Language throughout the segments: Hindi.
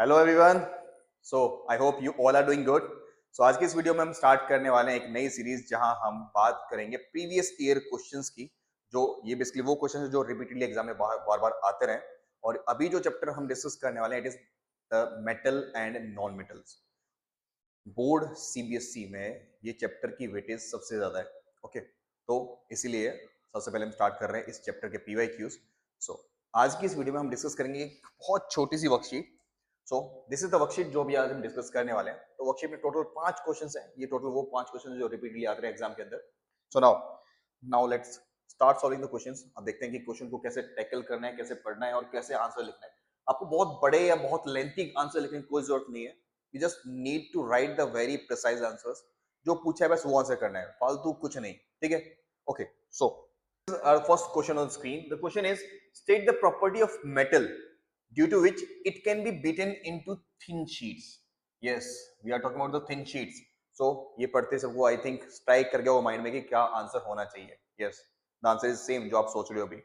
Hello everyone. So I hope you all are doing good. So आज की इस वीडियो में हम स्टार्ट करने वाले हैं एक नई सीरीज जहां हम बात करेंगे प्रीवियस ईयर क्वेश्चंस की। जो ये बेसिकली वो क्वेश्चंस है जो रिपीटेडली एग्जाम में बार बार आते रहे। और अभी जो चैप्टर हम डिस्कस करने वाले हैं it is the metal and non metals. Board CBSE में ये चैप्टर की वेटेज सबसे ज्यादा है। ओके, तो इसीलिए सबसे पहले हम स्टार्ट कर रहे हैं इस चैप्टर के पीवाईक्यूज। सो आज की इस वीडियो में हम डिस्कस करेंगे एक बहुत छोटी सी worksheet. So this is the worksheet जो भी आज हम डिस्कस करने वाले हैं। तो वर्कशीट में टोटल 5 क्वेश्चंस हैं। ये टोटल वो 5 क्वेश्चन जो रिपीटली आते हैं एग्जाम के अंदर। So now now let's start solving the questions. अब देखते हैं कि क्वेश्चन को कैसे टैकल करना है, कैसे पढ़ना है और कैसे आंसर लिखना है। आपको बहुत बड़े या बहुत लेंथी आंसर लिखने की कोई जरूरत नहीं है। You just need to write the very precise answers. जो पूछा है बस वो आंसर करना है, फालतू कुछ नहीं। ठीक है, okay. So our first question on screen. The question is, state the property of metal due to which it can be beaten into thin sheets. Yes, we are talking about the thin sheets. So ये पढ़ते सबको I think strike कर गया वो माइंड में कि क्या आंसर होना चाहिए. Yes, the answer is same जो आप सोच रहे हो अभी.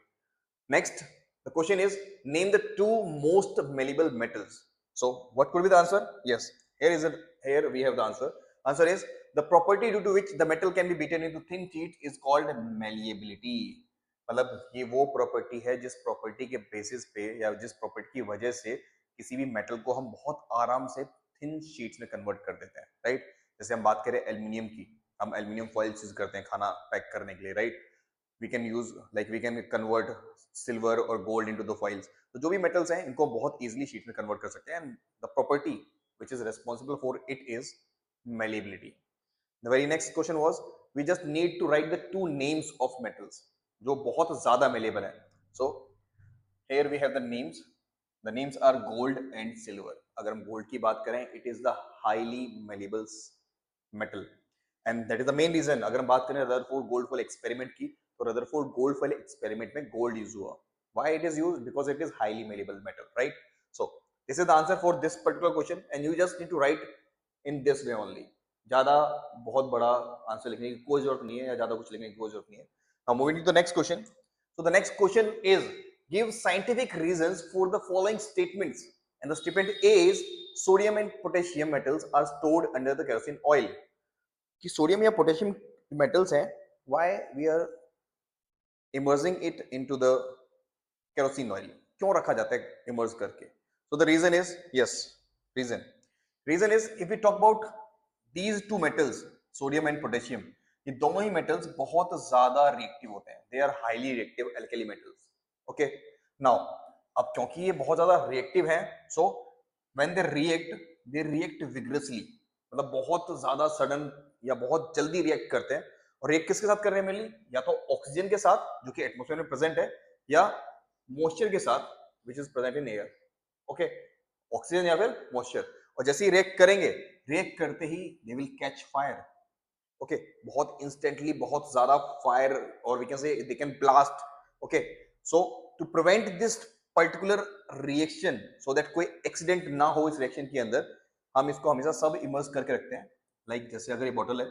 Next, the question is, name the two most malleable metals. So what could be the answer? Yes, here is it. Here we have the answer. Answer is, the property due to which the metal can be beaten into thin sheets is called malleability. मतलब ये वो प्रॉपर्टी है जिस प्रॉपर्टी के बेसिस पे या जिस प्रॉपर्टी की वजह से किसी भी मेटल को हम बहुत आराम से थिन शीट्स में कन्वर्ट कर देते हैं, राइट। जैसे हम बात करें एल्यूमिनियम की, हम एल्यूमिनियम फॉइल्स यूज करते हैं खाना पैक करने के लिए, right. We can use like we can convert silver और गोल्ड इनटू द फॉइल्स। तो जो भी मेटल्स हैं इनको बहुत इजीली शीट में कन्वर्ट कर सकते हैं। And the property which is responsible for it is malleability. The very next question was, we just need to write the two names of metals जो बहुत ज्यादा malleable है. So here we have the names. The names are gold and silver. अगर हम gold की बात करें, it is the highly malleable metal. And that is the main reason. अगर हम बात करें रदरफोर्ड गोल्ड फॉइल एक्सपेरिमेंट की, तो रदरफोर्ड गोल्ड फॉइल एक्सपेरिमेंट में गोल्ड यूज हुआ. Why it is used? Because it is highly malleable metal, right? So this is the answer for this particular question, and you just need to write in this way only. ज्यादा बहुत बड़ा आंसर लिखने की कोई जरूरत नहीं है या ज्यादा कुछ लिखने की कोई जरूरत नहीं है. Now moving to the next question. So the next question is, give scientific reasons for the following statements. And the statement A is, sodium and potassium metals are stored under the kerosene oil. कि सोडियम या पोटेशियम मेटल्स हैं, why we are emerging it into the kerosene oil, क्यों रखा जाता है इमर्ज करके. So the reason is, yes, reason reason is, if we talk about these two metals, sodium and potassium, ये दोनों ही मेटल्स बहुत ज्यादा रिएक्टिव होते हैं. They are highly reactive alkali metals. Okay, now अब क्योंकि ये बहुत ज्यादा रिएक्टिव है, so when they react vigorously, मतलब बहुत ज्यादा सडन या बहुत जल्दी रिएक्ट करते हैं. और रिएक्ट किसके साथ कर रहे हैं मेनली? या तो ऑक्सीजन के साथ जो कि एटमॉस्फेयर में प्रेजेंट है, या मॉइस्चर के साथ which is present in air. Okay, oxygen या फिर मॉइस्चर. और जैसे ही रिएक्ट करेंगे, रिएक्ट करते ही they will catch fire. Okay, बहुत इंस्टेंटली बहुत ज्यादा फायर, और we can say they can blast. Okay, so to prevent this particular reaction, so that कोई एक्सीडेंट ना हो इस रिएक्शन के अंदर, हम इसको हमेशा सब इमर्ज करके रखते हैं. लाइक जैसे अगर ये बॉटल है,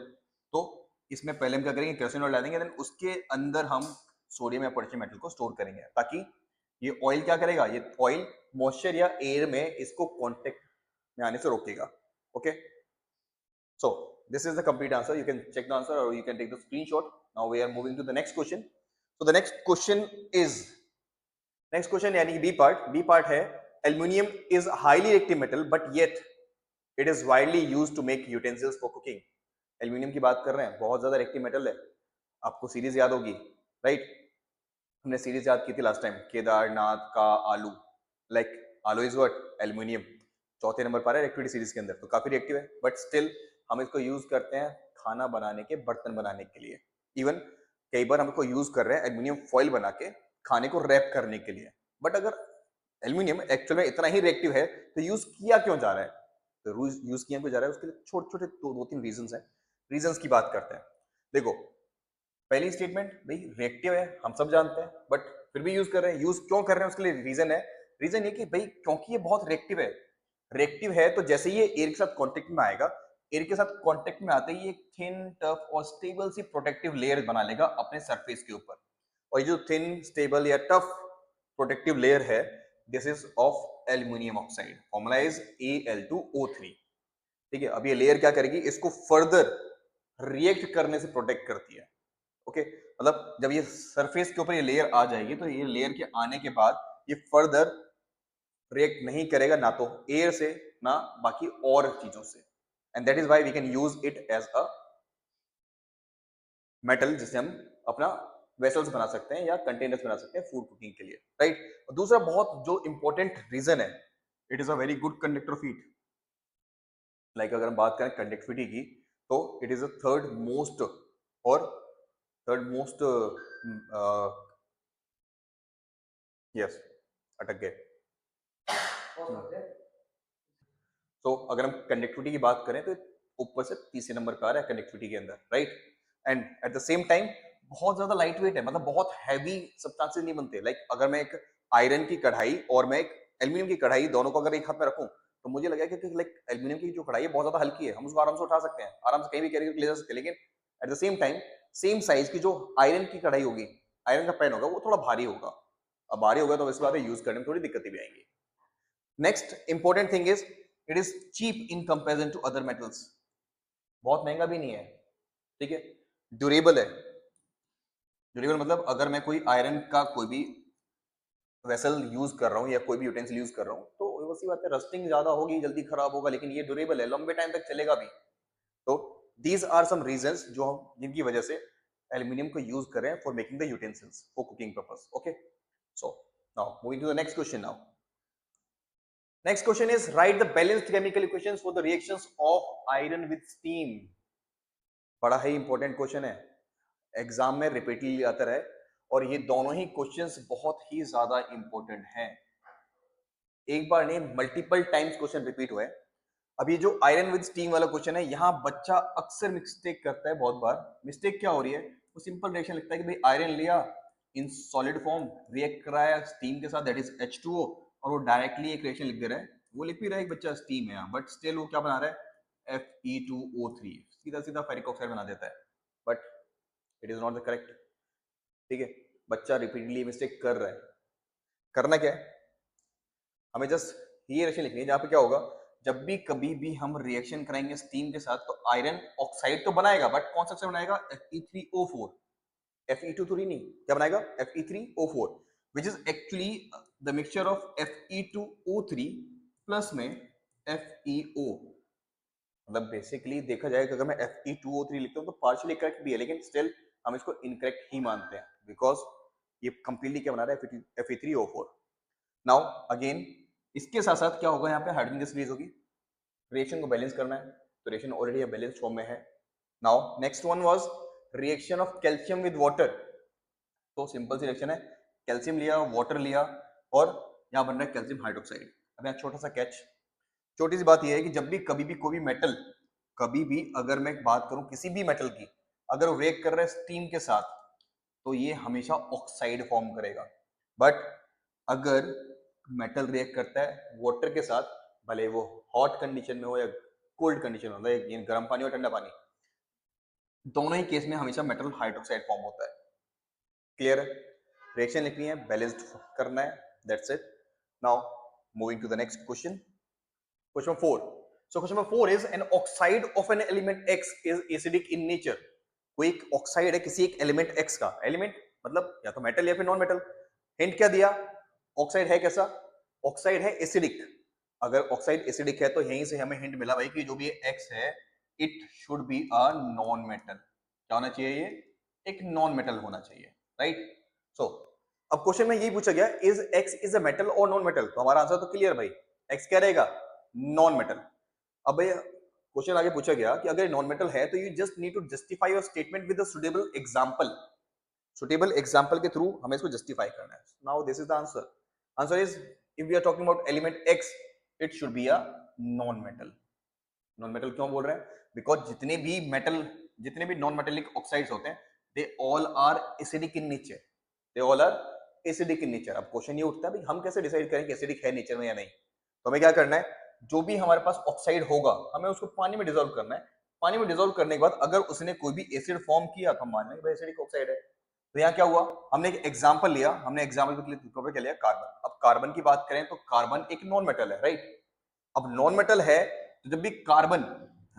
तो इसमें पहले हम क्या करेंगे, केरोसिन ऑयल डालेंगे, देन उसके अंदर हम सोडियम या पोटेशियम मेटल को स्टोर करेंगे, ताकि ये ऑयल क्या करेगा, ये ऑयल मॉइस्चर या एयर में इसको कांटेक्ट में आने से रोकेगा. Okay, so this is the complete answer. You can check the answer or you can take the screenshot. Now we are moving to the next question. So the next question is, next question यानी कि B part है, aluminium is highly reactive metal but yet it is widely used to make utensils for cooking. Aluminium की बात कर रहे हैं, बहुत ज्यादा रिएक्टिव मेटल है. आपको सीरीज याद होगी, राइट? हमने सीरीज याद की थी लास्ट टाइम, केदारनाथ का आलू. लाइक आलू इज व्हाट? एल्यूमिनियम. चौथे नंबर पर है रिएक्टिविटी सीरीज के अंदर, तो काफी रिएक्टिव है. बट स्टिल हम इसको यूज करते हैं खाना बनाने के, बर्तन बनाने के लिए. इवन कई बार हम इसको यूज कर रहे हैं एल्यूमिनियम फॉइल बना के खाने को रैप करने के लिए. बट अगर एल्यूमिनियम एक्चुअल में इतना ही रिएक्टिव है, तो यूज किया क्यों जा रहा है? तो यूज किया क्यों जा रहा है, उसके लिए छोटे छोटे दो तीन रीजंस हैं. रीजंस की बात करते हैं. देखो, पहली स्टेटमेंट, भाई रिएक्टिव है हम सब जानते हैं, बट फिर भी यूज कर रहे हैं. यूज क्यों कर रहे हैं उसके लिए रीजन है. रीजन ये कि भाई क्योंकि ये बहुत रिएक्टिव है. रिएक्टिव है तो जैसे ही ये एयर के साथ कांटेक्ट में आएगा, एयर के साथ कांटेक्ट में आते ही एक थिन, टफ और स्टेबल सी प्रोटेक्टिव लेयर बना लेगा अपने सरफेस के ऊपर. और ये जो थिन, स्टेबल या टफ प्रोटेक्टिव लेयर है, this is of aluminium oxide, formula is Al2O3। ठीक है, अब ये लेयर क्या करेगी, इसको फर्दर रिएक्ट करने से प्रोटेक्ट करती है। ओके, मतलब जब ये सरफेस के ऊपर ये लेयर आ जाएगी तो ये लेयर के आने के बाद ये फर्दर रिएक्ट नहीं करेगा, ना तो एयर से ना बाकी और चीजों से, and that is why we can use it as a metal, जिससे हम अपना वेसल्स बना सकते हैं या कंटेनर्स बना सकते हैं फूड कुकिंग के लिए, राइट। और दूसरा बहुत जो इंपॉर्टेंट रीजन है, it is a very good conductor of heat. Like अगर हम बात करें कंडक्टिविटी की, तो it is a third most, और थर्ड मोस्ट, यस, अटक गए। तो अगर हम कंडक्टिविटी की बात करें तो ऊपर से तीसरे नंबर पे आ रहा है कंडक्टिविटी के अंदर, right. And eight the same time बहुत ज्यादा लाइट वेट है, मतलब बहुत हैवी सब्सटेंसेस नहीं बनते। लाइक अगर मैं एक आयरन की कढ़ाई और मैं एक एल्यूमिनियम की कढ़ाई, दोनों को अगर एक हाथ में रखूं, तो मुझे लगेगा कि लाइक एल्यूमिनियम की जो कढ़ाई है बहुत ज्यादा हल्की है, हम उसको आराम से उठा सकते हैं, आराम से कहीं भी कैरी ले जा सकते हैं। लेकिन eight the same time same size की जो आयरन की कढ़ाई होगी, आयरन का पैन होगा, वो थोड़ा भारी होगा। अब भारी होगा तो इस बात यूज करने में थोड़ी दिक्कतें भी आएंगी। Next important thing is it is cheap in comparison to other metals. बहुत महंगा भी नहीं है, ठीक है। ड्यूरेबल है। ड्यूरेबल मतलब अगर मैं कोई आयरन का कोई भी वेसल यूज कर रहा हूँ या कोई भी यूटेंसिल यूज कर रहा हूँ, तो वैसी बात है, रस्टिंग ज्यादा होगी, जल्दी खराब होगा, लेकिन ये ड्यूरेबल है, लंबे टाइम तक चलेगा भी। तो दीज आर सम रीजंस जो हम जिनकी वजह से एल्यूमिनियम को यूज कर रहे हैं for making the utensils for cooking purpose. Okay, so now moving to the next question. Now next question is write the balanced chemical equations for the reactions of iron with steam। बड़ा ही इंपॉर्टेंट क्वेश्चन है, एग्जाम में रिपीटली आता है, और ये दोनों ही क्वेश्चंस बहुत ही ज्यादा इंपॉर्टेंट हैं। एक बार नहीं, मल्टीपल टाइम्स क्वेश्चन रिपीट हुए। अब ये जो आयरन विद स्टीम वाला क्वेश्चन है, यहाँ बच्चा अक्सर मिस्टेक करता है। बहुत बार मिस्टेक क्या हो रही है, वो सिंपल रिएक्शन लिखता है कि भाई आयरन लिया इन सॉलिड फॉर्म, रिएक्ट कराया स्टीम के साथ, दैट इज H2O, और वो डायरेक्टली एक रिएक्शन लिख दे रहा है। वो लिख भी रहा है एक बच्चा स्टीम है, बट स्टिल वो क्या बना रहा है, Fe2O3, सीधा सीधा फेरिक ऑक्साइड बना देता है, but it is not the correct. ठीक है, बच्चा रिपीटली मिस्टेक कर रहा है। करना क्या है, हमें जस्ट ये रिएक्शन लिखनी है जहां पे क्या होगा, जब भी कभी भी हम रिएक्शन कराएंगे स्टीम के साथ, तो आयरन ऑक्साइड तो बनाएगा, बट कौन सा ऑक्साइड बनाएगा, Fe3O4, Fe2 नहीं, क्या बनाएगा, Fe3O4, which is actually the mixture of Fe2O3 plus में FeO। मतलब बेसिकली देखा जाए, अगर मैं Fe2O3 लिखता हूँ तो पार्शियली करेक्ट भी है, लेकिन स्टिल हम इसको इनकरेक्ट ही मानते हैं, बिकॉज ये कंप्लीटली क्या बना रहा है, Fe3O4। नाउ अगेन इसके साथ साथ क्या होगा, यहाँ पे हाइड्रोजन गैस रिलीज होगी, रिएक्शन को बैलेंस करना है, तो रिएक्शन ऑलरेडी बैलेंस फॉर्म में है। Now next one was reaction of calcium with water. तो सिंपल सी रिएक्शन है, कैल्शियम लिया, वाटर लिया, और यहाँ बन रहा है कैल्शियम हाइड्रोक्साइड। अब यहाँ छोटा सा कैच, छोटी सी बात यह है कि जब भी कभी भी कोई भी मेटल, कभी भी अगर मैं बात करूं किसी भी मेटल की, अगर वो रिएक्ट कर रहा है स्टीम के साथ, तो ये हमेशा ऑक्साइड फॉर्म करेगा। बट अगर मेटल रिएक्ट करता है वाटर के साथ, भले वो हॉट कंडीशन में हो या कोल्ड कंडीशन में हो, या गर्म पानी और ठंडा पानी, दोनों ही केस में हमेशा मेटल हाइड्रोक्साइड फॉर्म होता है। क्लियर है, रिएक्शन लिखनी है, बैलेंस्ड करना है, that's it. Now moving to the next question, question 4। So question number 4 is an oxide of an element X is acidic in nature। कोई एक ऑक्साइड है किसी एक एलिमेंट X का, एलिमेंट मतलब या तो मेटल या फिर नॉन मेटल। हिंट क्या दिया, ऑक्साइड है कैसा, ऑक्साइड है एसिडिक। अगर ऑक्साइड एसिडिक है तो यहीं से हमें हिंट मिला भाई कि जो भी X है, it should be a non metal. क्या होना चाहिए, ये एक नॉन मेटल होना चाहिए, राइट। सो अब क्वेश्चन में यही पूछा गया, is X is a metal और नॉन मेटल, तो हमारा आंसर तो क्लियर भाई, X क्या रहेगा, नॉन मेटल। अब भैया क्वेश्चन आगे पूछा गया कि अगर नॉन मेटल है तो you just need to justify your statement with a suitable example. Suitable example के थ्रू हमें इसको जस्टिफाई करना है। Now this is the answer. Answer is, if we are talking about element X, it should be a non metal. Non metal क्यों बोल रहे हैं, बिकॉज जितने भी मेटल, जितने भी नॉन मेटेलिक ऑक्साइड्स होते हैं, they all are acidic in nature, they all are acidic in nature. अब क्वेश्चन ये उठता है भाई हम कैसे डिसाइड करें कि एसिडिक है नेचर में या नहीं, तो हमें क्या करना है, जो भी हमारे पास ऑक्साइड होगा हमें उसको पानी में डिसॉल्व करना है। पानी में डिसॉल्व करने के बाद अगर उसने कोई भी एसिड फॉर्म किया तो हम मान लेंगे भाई एसिडिक ऑक्साइड है। तो यहाँ क्या हुआ, हमने एक एग्जाम्पल लिया, हमने एग्जाम्पल के लिए क्या लिया, कार्बन। अब कार्बन की बात करें तो कार्बन एक नॉन मेटल है, राइट। अब नॉन मेटल है तो जब भी कार्बन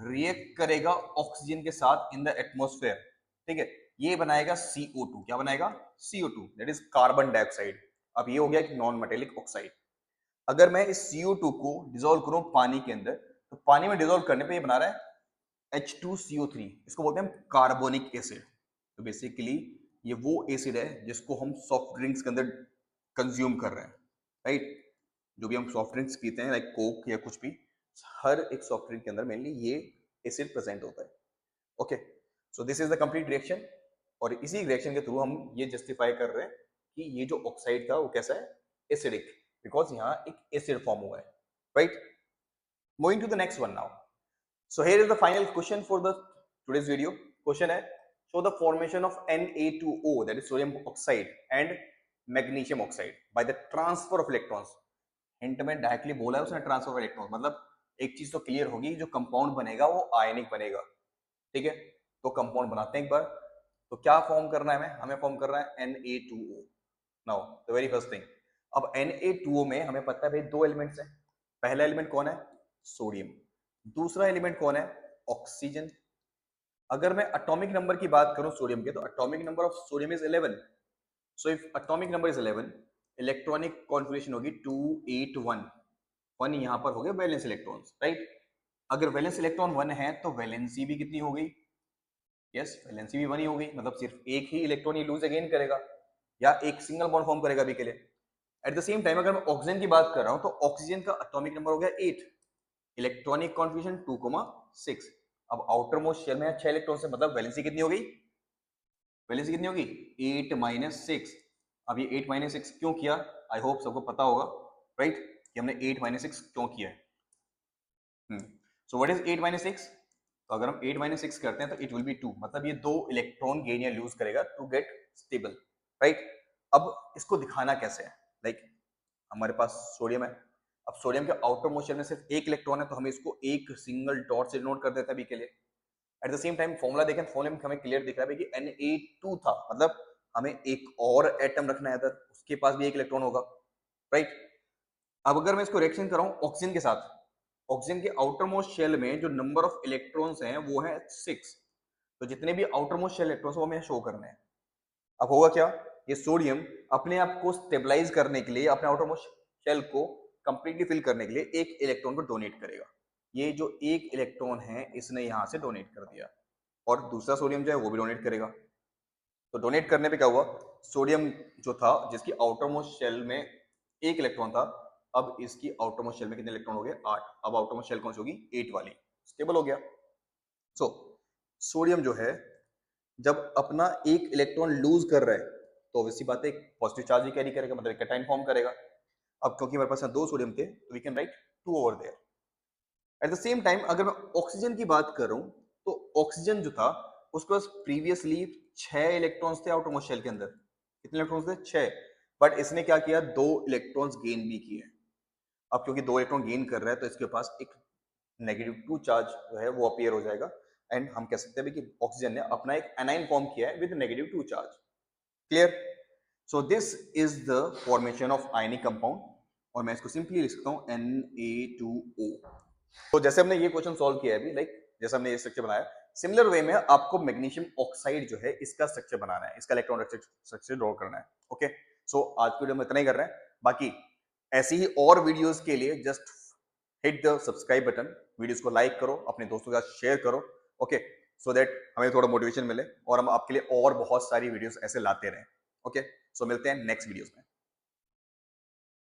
रिएक्ट करेगा ऑक्सीजन के साथ इन द एटमोस्फेयर, ठीक है, ये बनाएगा CO2। क्या बनाएगा, CO2, that is carbon dioxide. अब ये हो गया एक नॉन मेटेलिक ऑक्साइड। अगर मैं इस CO2 को डिसॉल्व करूं पानी के अंदर, तो पानी में डिसॉल्व करने पे ये बना रहा है H2CO3, इसको बोलते हैं कार्बोनिक एसिड। तो बेसिकली ये वो एसिड है जिसको हम सॉफ्ट ड्रिंक्स के अंदर कंज्यूम कर रहे हैं, राइट। जो भी हम सॉफ्ट ड्रिंक्स पीते हैं लाइक कोक या कुछ भी, हर एक सॉफ्ट ड्रिंक के अंदर मेनली ये एसिड प्रेजेंट होता है। Okay, so this is the complete reaction, और इसी रिएक्शन के थ्रू हम ये जस्टिफाई कर रहे हैं कि ये जो ऑक्साइड था वो कैसा है, एसिडिक, बिकॉज यहाँ एक एसिड फॉर्म हुआ है, right. Moving to the next one now. So here is the final question for the today's video. Question है, show the formation of Na2O, that is sodium oxide, and magnesium oxide by the transfer of electrons। Hint में डायरेक्टली बोला है उसने ट्रांसफर ऑफ इलेक्ट्रॉन, मतलब एक चीज तो क्लियर होगी, जो कंपाउंड बनेगा वो आयनिक बनेगा, ठीक है। तो कंपाउंड बनाते हैं एक बार, तो क्या फॉर्म करना है हमें फॉर्म करना है Na2O। Now the very first thing, अब Na2O में हमें पता है भाई दो एलिमेंट्स हैं। पहला एलिमेंट कौन है, सोडियम। दूसरा एलिमेंट कौन है, ऑक्सीजन। अगर मैं एटॉमिक नंबर की बात करूं सोडियम के, तो atomic number of sodium is 11। So if atomic number is 11, electronic configuration होगी 281। 1 यहां पर हो गए वैलेंस इलेक्ट्रॉन्स, राइट। अगर वैलेंस इलेक्ट्रॉन 1 है तो वैलेंसी भी कितनी हो गई, यस, वैलेंसी भी 1 ही हो गई, मतलब सिर्फ एक ही इलेक्ट्रॉन ही लूज अगेन करेगा या एक सिंगल बॉन्ड फॉर्म करेगा अभी के लिए। एट द सेम टाइम अगर मैं ऑक्सीजन की बात कर रहा हूं, तो ऑक्सीजन का एटॉमिक नंबर हो गया 8, इलेक्ट्रॉनिक कॉन्फिगरेशन 2,6। अब आउटर मोस्ट शेल में 6 इलेक्ट्रॉन से, मतलब वैलेंसी कितनी हो गई, वैलेंसी कितनी होगी 8 - 6। अब ये 8 - 6 क्यों किया, आई होप सबको पता होगा, राइट, कि हमने 8 - 6 क्यों किया है। सो व्हाट इज 8 - 6, तो अगर हम 8 - 6 करते हैं तो इट विल बी 2, मतलब ये 2 इलेक्ट्रॉन गेन या लूज करेगा टू गेट स्टेबल, राइट। अब इसको दिखाना कैसे है, लाइक हमारे पास सोडियम है, अब सोडियम के आउटर मोस्ट शेल में सिर्फ एक इलेक्ट्रॉन है, तो हम इसको एक सिंगल डॉट से नोट कर देते हैं अभी के लिए। Eight the same time formula देखें, फॉर्मूले में हमें क्लियर दिख रहा है कि Na2 था, मतलब हमें एक और एटम रखना है इधर, उसके पास भी एक इलेक्ट्रॉन होगा, राइट। अब अगर मैं इसको रिएक्शन कराऊं ऑक्सीजन के साथ, ऑक्सीजन के आउटर मोस्ट शेल में जो नंबर ऑफ इलेक्ट्रॉन्स हैं वो है 6, तो जितने भी आउटर मोस्ट शेल इलेक्ट्रॉन्स वो हमें शो करने हैं। अब होगा क्या, ये सोडियम अपने आप को स्टेबलाइज करने के लिए, अपने आउटर मोस्ट शेल को कंप्लीटली फिल करने के लिए एक इलेक्ट्रॉन को डोनेट करेगा। ये जो एक इलेक्ट्रॉन है इसने यहां से डोनेट कर दिया, और दूसरा सोडियम जो है वो भी डोनेट करेगा। तो डोनेट करने पे क्या हुआ, सोडियम जो था जिसकी आउटर मोस्ट शेल में एक इलेक्ट्रॉन था, अब इसकी आउटर मोस्ट शेल में कितने इलेक्ट्रॉन हो गए, 8। अब आउटर मोस्ट शेल कौन सी होगी, 8 वाली, स्टेबल हो गया। सो सोडियम जो है जब अपना एक इलेक्ट्रॉन लूज कर रहा है, तो ऑब्वियसली बात है एक पॉजिटिव चार्ज ही कैरी करेगा, मतलब कैटायन फॉर्म करेगा। अब क्योंकि हमारे पास दो सोडियम थे, तो we can write 2 over there. At the same time अगर मैं ऑक्सीजन की बात करूं, तो ऑक्सीजन जो था उसके पास प्रीवियसली 6 इलेक्ट्रॉन्स थे आउटर मोस्ट शेल के अंदर। कितने इलेक्ट्रॉन्स थे, 6, बट इसने क्या किया, 2 इलेक्ट्रॉन्स गेन भी किए। अब क्योंकि 2 इलेक्ट्रॉन गेन कर रहा है, तो इसके पास एक -2 चार्ज जो है वो अपीयर हो जाएगा, एंड हम कह सकते हैं कि ऑक्सीजन ने अपना एक एनाइन फॉर्म किया है with -2 charge. Clear, so this is the formation of ionic compound, और मैं इसको सिंपली लिख सकता हूं Na2O। तो जैसे हमने ये क्वेश्चन सॉल्व किया है अभी, लाइक जैसे हमने ये स्ट्रक्चर बनाया, सिमिलर वे में आपको मैग्नीशियम ऑक्साइड जो है इसका स्ट्रक्चर बनाना है, इसका इलेक्ट्रॉन स्ट्रक्चर ड्रॉ करना है। ओके, सो आज की वीडियो में इतना ही कर रहे हैं, बाकी ऐसी ही और वीडियोस के लिए just hit the subscribe button, videos को लाइक करो, अपने दोस्तों के साथ शेयर करो, ओके, सो दैट हमें थोड़ा मोटिवेशन मिले और हम आपके लिए और बहुत सारी वीडियोस ऐसे लाते रहें। ओके, सो मिलते हैं नेक्स्ट वीडियोस में।